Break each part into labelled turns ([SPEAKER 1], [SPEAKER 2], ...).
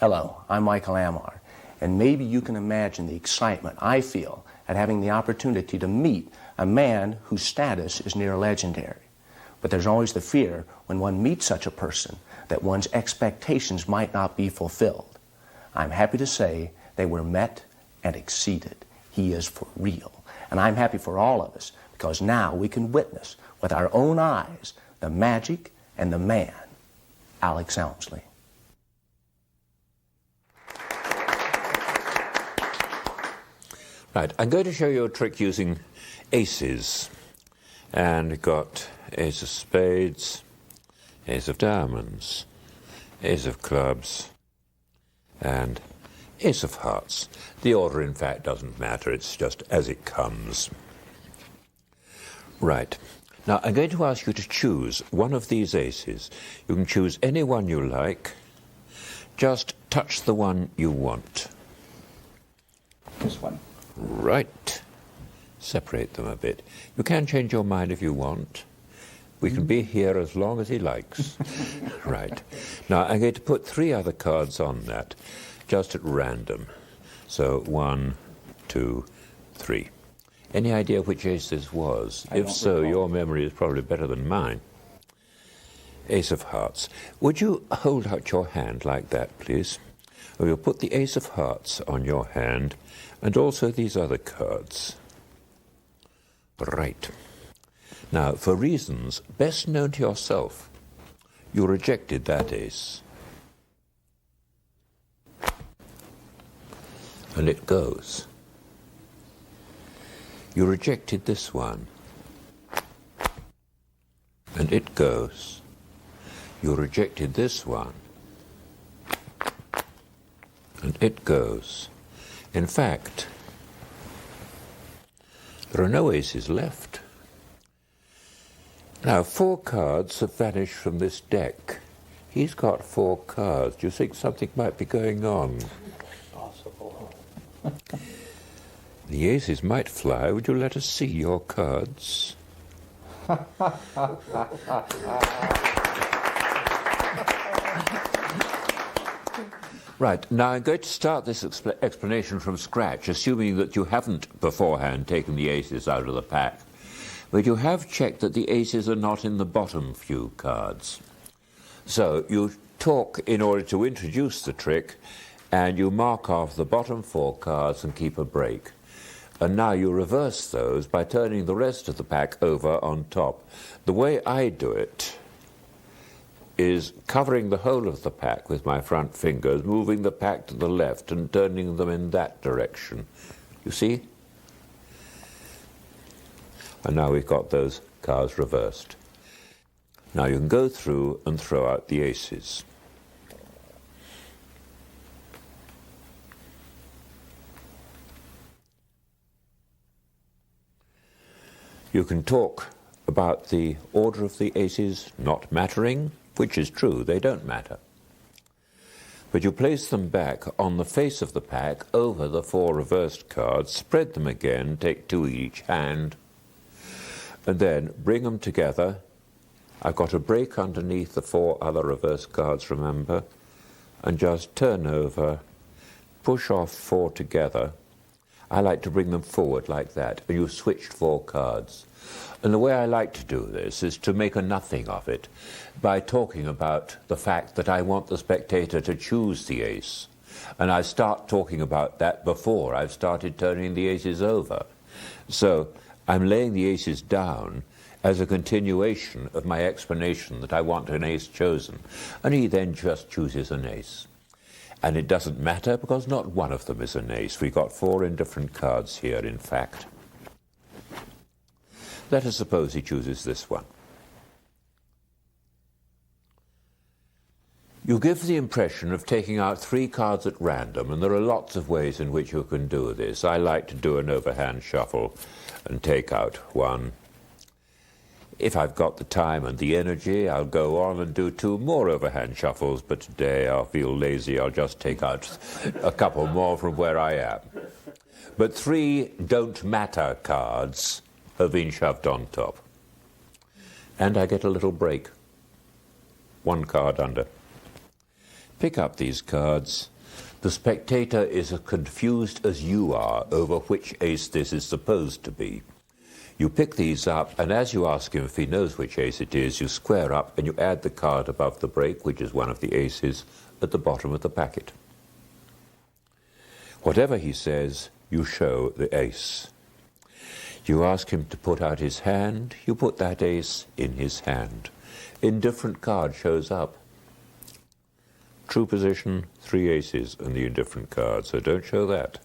[SPEAKER 1] Hello, I'm Michael Amar, and maybe you can imagine the excitement I feel at having the opportunity to meet a man whose status is near legendary. But there's always the fear when one meets such a person that one's expectations might not be fulfilled. I'm happy to say they were met and exceeded. He is for real. And I'm happy for all of us because now we can witness with our own eyes the magic and the man, Alex Elmsley.
[SPEAKER 2] Right, I'm going to show you a trick using aces. And we've got ace of spades, ace of diamonds, ace of clubs, and ace of hearts. The order, in fact, doesn't matter. It's just as it comes. Right. Now, I'm going to ask you to choose one of these aces. You can choose any one you like. Just touch the one you want.
[SPEAKER 3] This one.
[SPEAKER 2] Right. Separate them a bit. You can change your mind if you want. We can be here as long as he likes. Right. Now, I'm going to put 3 other cards on that, just at random. So 1, 2, 3. Any idea which ace this was? If so, your memory is probably better than mine. Ace of hearts. Would you hold out your hand like that, please? Or you'll put the ace of hearts on your hand, and also these other cards. Right. Now, for reasons best known to yourself, you rejected that ace. And it goes. You rejected this one. And it goes. You rejected this one. And it goes. In fact, there are no aces left. Now, 4 cards have vanished from this deck. He's got 4 cards. Do you think something might be going on?
[SPEAKER 3] Possible.
[SPEAKER 2] The aces might fly. Would you let us see your cards? Right, now I'm going to start this explanation from scratch, assuming that you haven't beforehand taken the aces out of the pack. But you have checked that the aces are not in the bottom few cards. So you talk in order to introduce the trick, and you mark off the bottom 4 cards and keep a break. And now you reverse those by turning the rest of the pack over on top. The way I do it is covering the whole of the pack with my front fingers, moving the pack to the left and turning them in that direction. You see? And now we've got those cards reversed. Now you can go through and throw out the aces. You can talk about the order of the aces not mattering, which is true, they don't matter. But you place them back on the face of the pack over the 4 reversed cards, spread them again, take 2 in each hand, and then bring them together. I've got a break underneath the 4 other reversed cards, remember, and just turn over, push off 4 together. I like to bring them forward like that, and you've switched 4 cards. And the way I like to do this is to make a nothing of it by talking about the fact that I want the spectator to choose the ace. And I start talking about that before I've started turning the aces over. So I'm laying the aces down as a continuation of my explanation that I want an ace chosen. And he then just chooses an ace. And it doesn't matter because not one of them is an ace. We've got 4 indifferent cards here, in fact. Let us suppose he chooses this one. You give the impression of taking out 3 cards at random, and there are lots of ways in which you can do this. I like to do an overhand shuffle and take out 1. If I've got the time and the energy, I'll go on and do 2 more overhand shuffles, but today I'll feel lazy. I'll just take out a couple more from where I am. But 3 don't matter cards have been shoved on top. And I get a little break. 1 card under. Pick up these cards The spectator is as confused as you are over which ace this is supposed to be. You pick these up, and as you ask him if he knows which ace it is, you square up and you add the card above the break, which is one of the aces, at the bottom of the packet. Whatever he says, you show the ace. You ask him to put out his hand, you put that ace in his hand. Indifferent card shows up. True position, 3 aces and the indifferent card, so don't show that.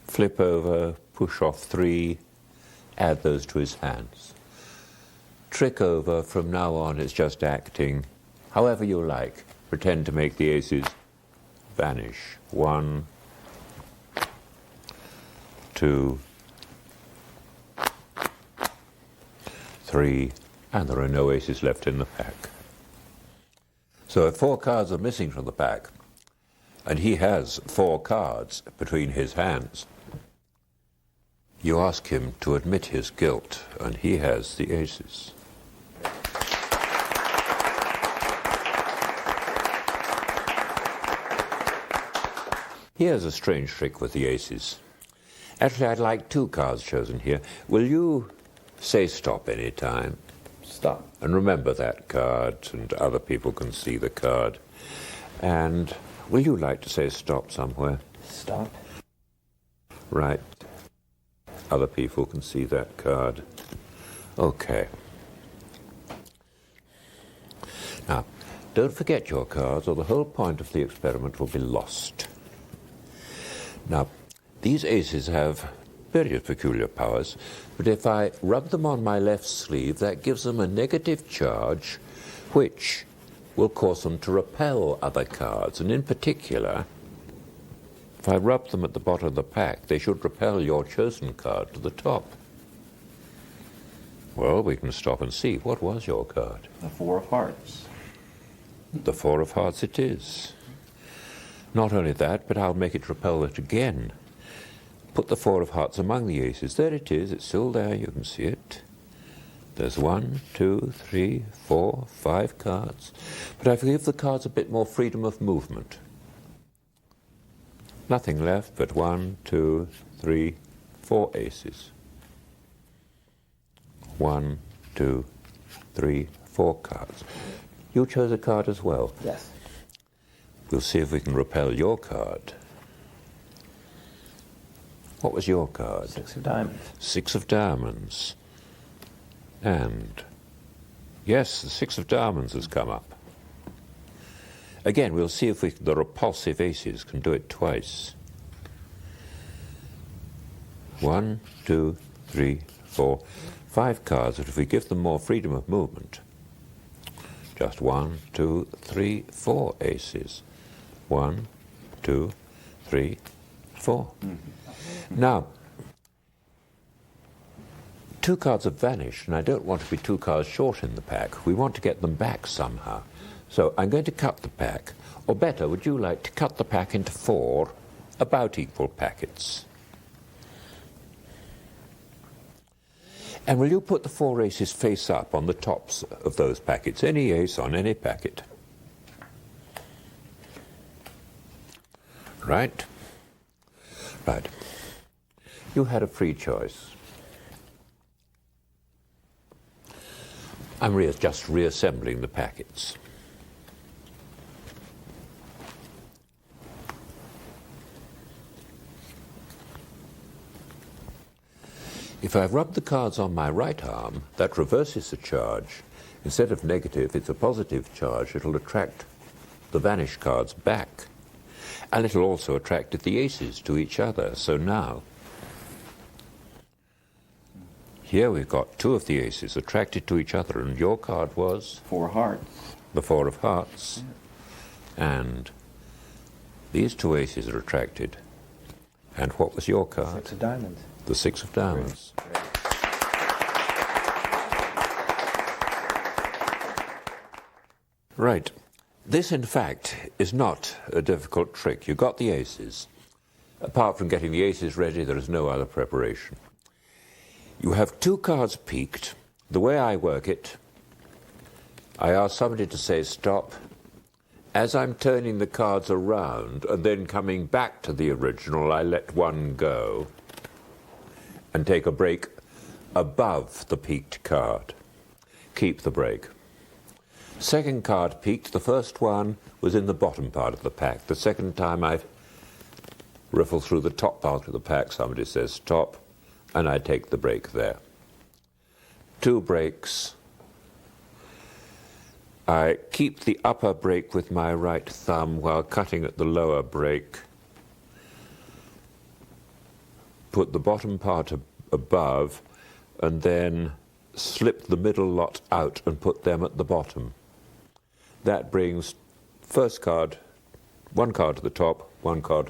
[SPEAKER 2] Flip over, push off 3, add those to his hands. Trick over, from now on it's just acting. However you like, pretend to make the aces vanish. 1, 2, 3, and there are no aces left in the pack. So if 4 cards are missing from the pack, and he has 4 cards between his hands, you ask him to admit his guilt, and he has the aces. He has a strange trick with the aces. Actually, I'd like 2 cards chosen here. Will you say stop any time?
[SPEAKER 3] Stop.
[SPEAKER 2] And remember that card, and other people can see the card. And will you like to say stop somewhere?
[SPEAKER 3] Stop.
[SPEAKER 2] Right. Other people can see that card. Okay. Now, don't forget your cards, or the whole point of the experiment will be lost. Now, these aces have various peculiar powers, but if I rub them on my left sleeve, that gives them a negative charge, which will cause them to repel other cards. And in particular, if I rub them at the bottom of the pack, they should repel your chosen card to the top. Well, we can stop and see. What was your card?
[SPEAKER 3] The 4 of hearts.
[SPEAKER 2] The 4 of hearts it is. Not only that, but I'll make it repel it again. Put the 4 of hearts among the aces. There it is. It's still there. You can see it. There's 1, 2, 3, 4, 5 cards. But I give the cards a bit more freedom of movement. Nothing left but 1, 2, 3, 4 aces. 1, 2, 3, 4 cards. You chose a card as well.
[SPEAKER 3] Yes.
[SPEAKER 2] We'll see if we can repel your card. What was your card?
[SPEAKER 3] 6 of diamonds.
[SPEAKER 2] 6 of diamonds. And yes, the 6 of diamonds has come up. Again, we'll see if the repulsive aces can do it twice. 1, 2, 3, 4, 5 cards, that if we give them more freedom of movement, just 1, 2, 3, 4 aces. 1, 2, 3, 4. Now, 2 cards have vanished, and I don't want to be 2 cards short in the pack. We want to get them back somehow. So I'm going to cut the pack. Or better, would you like to cut the pack into 4 about equal packets? And will you put the 4 aces face up on the tops of those packets? Any ace on any packet. Right? Right. You had a free choice. I'm just reassembling the packets. If I rub the cards on my right arm, that reverses the charge. Instead of negative, it's a positive charge. It'll attract the vanished cards back. And it'll also attract the aces to each other. So now, here we've got 2 of the aces attracted to each other, and your card was?
[SPEAKER 3] 4 hearts.
[SPEAKER 2] The 4 of hearts. And these 2 aces are attracted. And what was your card?
[SPEAKER 3] 6 of diamonds.
[SPEAKER 2] The 6 of diamonds. Right. This, in fact, is not a difficult trick. You got the aces. Apart from getting the aces ready, there is no other preparation. You have 2 cards peaked. The way I work it, I ask somebody to say stop, As I'm turning the cards around and then coming back to the original, I let one go and take a break above the peaked card. Keep the break. Second card peaked. The first one was in the bottom part of the pack. The second time I riffle through the top part of the pack, somebody says stop, and I take the break there. 2 breaks. I keep the upper break with my right thumb while cutting at the lower break. Put the bottom part above, and then slip the middle lot out and put them at the bottom. That brings first card, 1 card to the top, 1 card to the